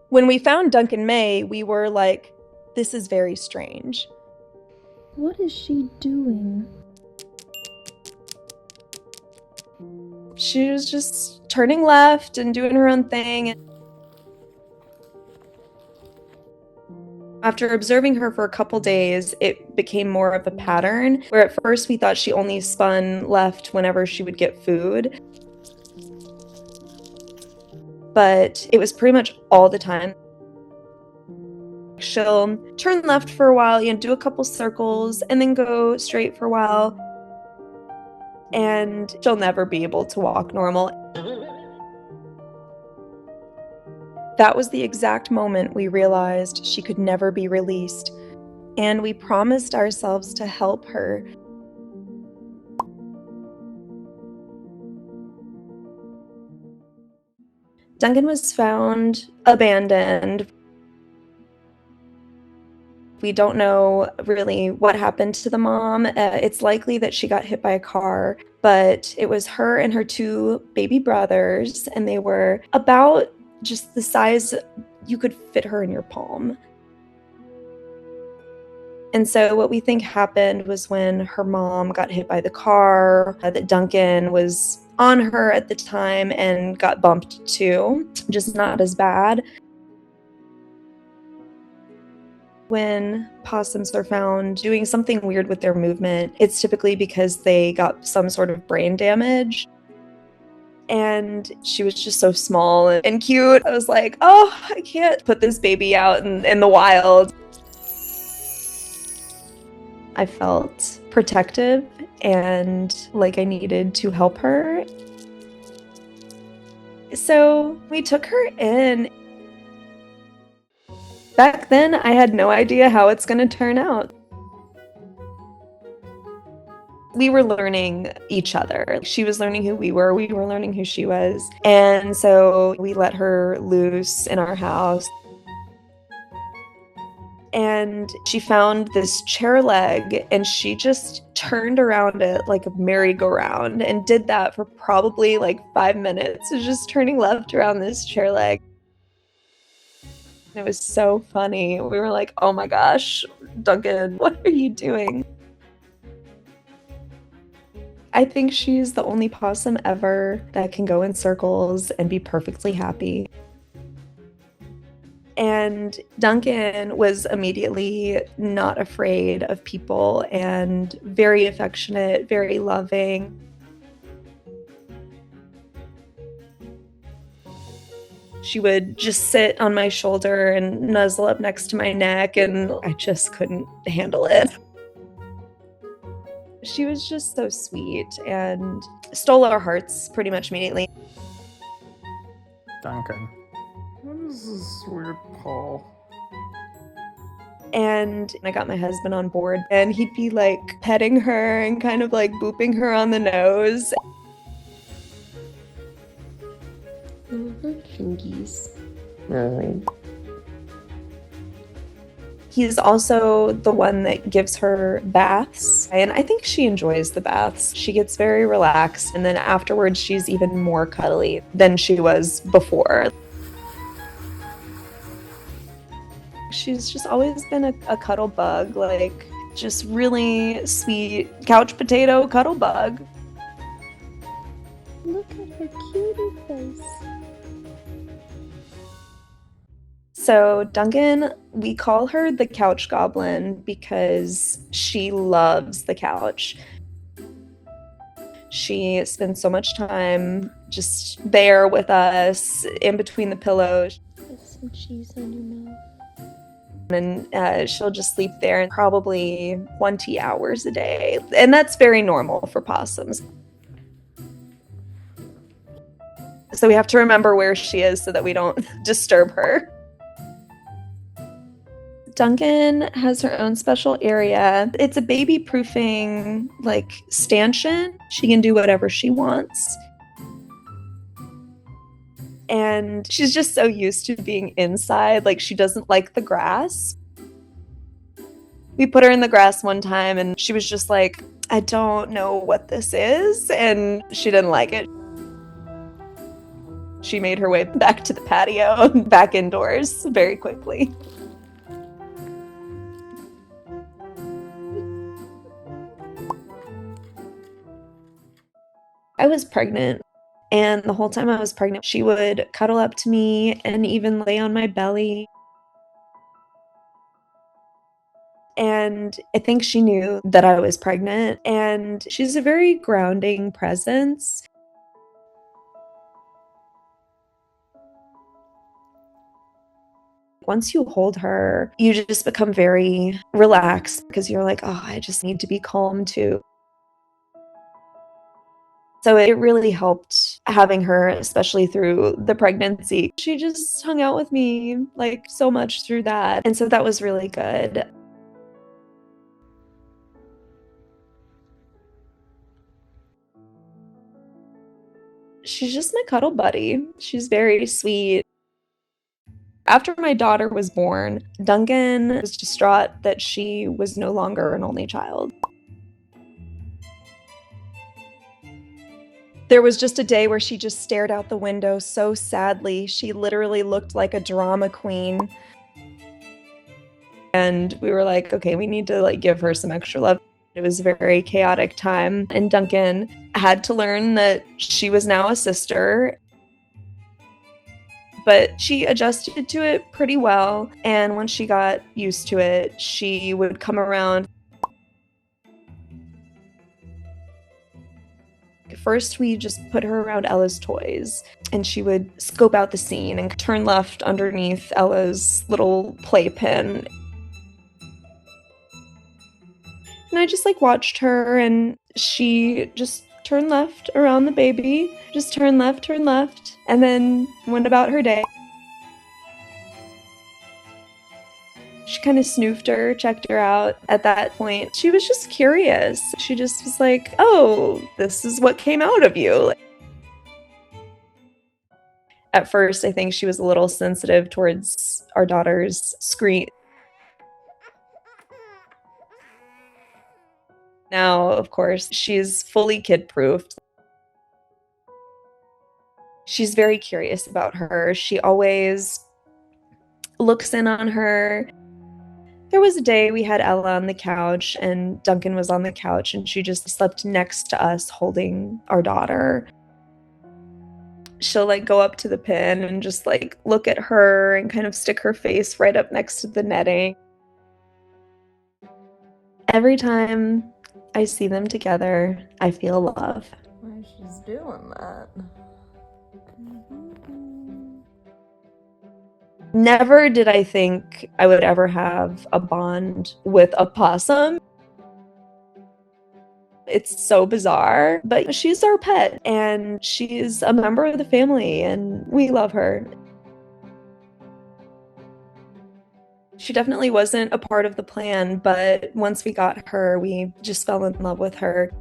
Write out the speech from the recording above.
When we found Duncan May, we were like, this is very strange. What is she doing? She was just turning left and doing her own thing. After observing her for a couple days, it became more of a pattern, where at first we thought she only spun left whenever she would get food. But it was pretty much all the time. She'll turn left for a while, do a couple circles, and then go straight for a while. And she'll never be able to walk normal. That was the exact moment we realized she could never be released, and we promised ourselves to help her. Duncan was found abandoned. We don't know really what happened to the mom. It's likely that she got hit by a car, but it was her and her two baby brothers, and they were about just the size you could fit her in your palm. And so what we think happened was when her mom got hit by the car, that Duncan was on her at the time and got bumped too, just not as bad. When possums are found doing something weird with their movement, it's typically because they got some sort of brain damage. And she was just so small and cute. I was like, oh, I can't put this baby out in the wild. I felt protective and like I needed to help her. So we took her in. Back then, I had no idea how it's going to turn out. We were learning each other. She was learning who we were learning who she was. And so we let her loose in our house. And she found this chair leg and she just turned around it like a merry-go-round and did that for probably like 5 minutes, just turning left around this chair leg. It was so funny. We were like, oh my gosh, Duncan, what are you doing? I think she's the only possum ever that can go in circles and be perfectly happy. And Duncan was immediately not afraid of people and very affectionate, very loving. She would just sit on my shoulder and nuzzle up next to my neck, and I just couldn't handle it. She was just so sweet and stole our hearts pretty much immediately. Duncan. What is this weird Paul? And I got my husband on board, and he'd be like petting her and kind of like booping her on the nose. Her fingies. He's also the one that gives her baths, and I think she enjoys the baths. She gets very relaxed, and then afterwards she's even more cuddly than she was before. She's just always been a cuddle bug, like just really sweet couch potato cuddle bug. Look at her cutie face. So Duncan, we call her the couch goblin because she loves the couch. She spends so much time just there with us, in between the pillows. Put some cheese on your mouth. And she'll just sleep there probably 20 hours a day. And that's very normal for possums. So we have to remember where she is so that we don't disturb her. Duncan has her own special area. It's a baby-proofing, like, stanchion. She can do whatever she wants. And she's just so used to being inside. Like, she doesn't like the grass. We put her in the grass one time, and she was just like, I don't know what this is. And she didn't like it. She made her way back to the patio, back indoors very quickly. I was pregnant, and the whole time I was pregnant, she would cuddle up to me and even lay on my belly. And I think she knew that I was pregnant, and she's a very grounding presence. Once you hold her, you just become very relaxed because you're like, oh, I just need to be calm too. So it really helped having her, especially through the pregnancy. She just hung out with me like so much through that. And so that was really good. She's just my cuddle buddy. She's very sweet. After my daughter was born, Duncan was distraught that she was no longer an only child. There was just a day where she just stared out the window so sadly. She literally looked like a drama queen. And we were like, okay, we need to like give her some extra love. It was a very chaotic time, and Duncan had to learn that she was now a sister. But she adjusted to it pretty well, and when she got used to it, she would come around. First, we just put her around Ella's toys, and she would scope out the scene and turn left underneath Ella's little playpen. And I just like watched her, and she just turned left around the baby, just turn left, and then went about her day. She kind of snoofed her, checked her out. At that point, she was just curious. She just was like, oh, this is what came out of you. At first, I think she was a little sensitive towards our daughter's scream. Now, of course, she's fully kid-proofed. She's very curious about her. She always looks in on her. There was a day we had Ella on the couch and Duncan was on the couch, and she just slept next to us holding our daughter. She'll like go up to the pen and just like look at her and kind of stick her face right up next to the netting. Every time I see them together, I feel love. Why she's doing that? Never did I think I would ever have a bond with a possum. It's so bizarre, but she's our pet and she's a member of the family and we love her. She definitely wasn't a part of the plan, but once we got her, we just fell in love with her.